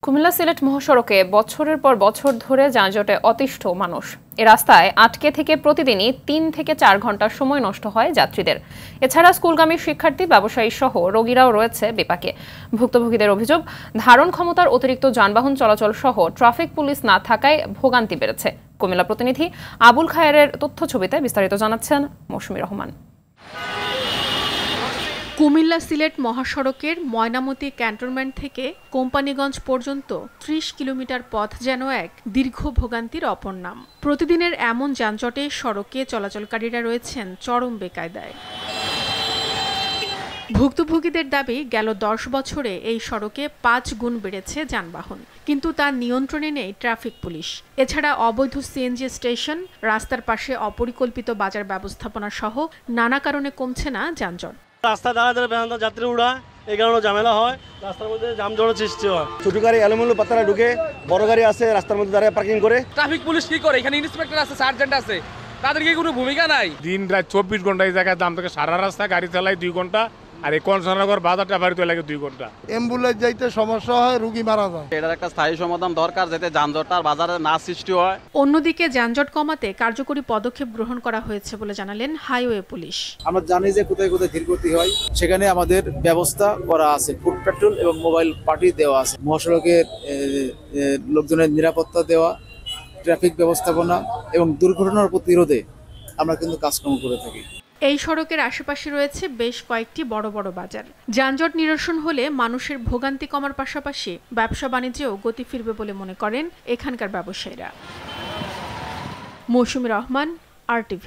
কুমিল্লা সিলেট মহাসড়কে বছরের পর বছর ধরে যানজটে অতিষ্ঠ মানুষ। এ রাস্তায় আটকে থেকে প্রতিদিনই ৩ থেকে ৪ ঘন্টা সময় নষ্ট হয় যাত্রীদের। এছাড়া স্কুলগামী শিক্ষার্থী, ব্যবসায়ী সহ রোগীরাও রয়েছে বিপাকে। ভুক্তভোগীদের অভিযোগ, ধারণ ক্ষমতার অতিরিক্ত যানবাহন চলাচল সহ ট্রাফিক পুলিশ না থাকায় ভোগান্তি বেড়েছে। কুমিল্লা প্রতিনিধি আবুল খায়েরের তথ্যছবিতে বিস্তারিত জানাচ্ছেন মৌসুমী রহমান। কুমিল্লা সিলেট মহাসড়কের ময়নামতি ক্যান্টনমেন্ট থেকে কোম্পানিগঞ্জ পর্যন্ত ৩০ কিলোমিটার পথ যেন এক দীর্ঘ ভোগান্তির অপর নাম। প্রতিদিনের এমন যানজটে সড়কে চলাচলকারীরা রয়েছেন চরম বেকায়দায়। ভুক্তভোগীদের দাবি, গেল ১০ বছরে এই সড়কে ৫ গুণ বেড়েছে যানবাহন, কিন্তু তার নিয়ন্ত্রণে নেই ট্রাফিক পুলিশ। এছাড়া অবৈধ সিএনজি স্টেশন, রাস্তার পাশে অপরিকল্পিত বাজার ব্যবস্থাপনা সহ নানা কারণে কমছে না যানজট। রাস্তা দাঁড়াতে যাত্রী উড়া, এই কারণে ঝামেলা হয়, রাস্তার মধ্যে যানজটের সৃষ্টি হয়। ছোট গাড়ি এলোমেলো পাতারা ঢুকে, বড় গাড়ি আছে রাস্তার মধ্যে দাঁড়িয়ে পার্কিং করে। ট্রাফিক পুলিশ কি করে? এখানে ইন্সপেক্টর আছে, সার্জেন্ট আছে, তাদের কি কোনো ভূমিকা নাই? দিন রাত ২৪ ঘন্টা এই জায়গায় দাম থেকে সারা রাস্তা গাড়ি চালাই 2 ঘন্টা, আর এই কনসনগর বাজারটা বাড়িতে লাগে 2 ঘন্টা। অ্যাম্বুলেন্স যাইতে সমস্যা হয়, রোগী মারা যায়। এটার একটা স্থায়ী সমাধান দরকার, যাতে যানজটটা বাজারে না সৃষ্টি হয়। অন্যদিকে যানজট কমাতে কার্যকরী পদক্ষেপ গ্রহণ করা হয়েছে বলে জানালেন হাইওয়ে পুলিশ। আমরা জানি যে কোথায় কোথায় ধীরগতি হয়, সেখানে আমাদের ব্যবস্থা করা আছে। ফুড পেট্রোল এবং মোবাইল পার্টি দেওয়া আছে। মহাসড়কের লোকজনের নিরাপত্তা দেওয়া, ট্রাফিক ব্যবস্থাপনা এবং দুর্ঘটনার প্রতিরোধে আমরা কিন্তু কাজকর্ম করে থাকি। এই সড়কের আশেপাশে রয়েছে বেশ কয়েকটি বড় বড় বাজার। যানজট নিরসন হলে মানুষের ভোগান্তি কমার পাশাপাশি ব্যবসা বাণিজ্যেও গতি ফিরবে বলে মনে করেন এখানকার ব্যবসায়ীরা। মৌসুমী রহমান, RTV।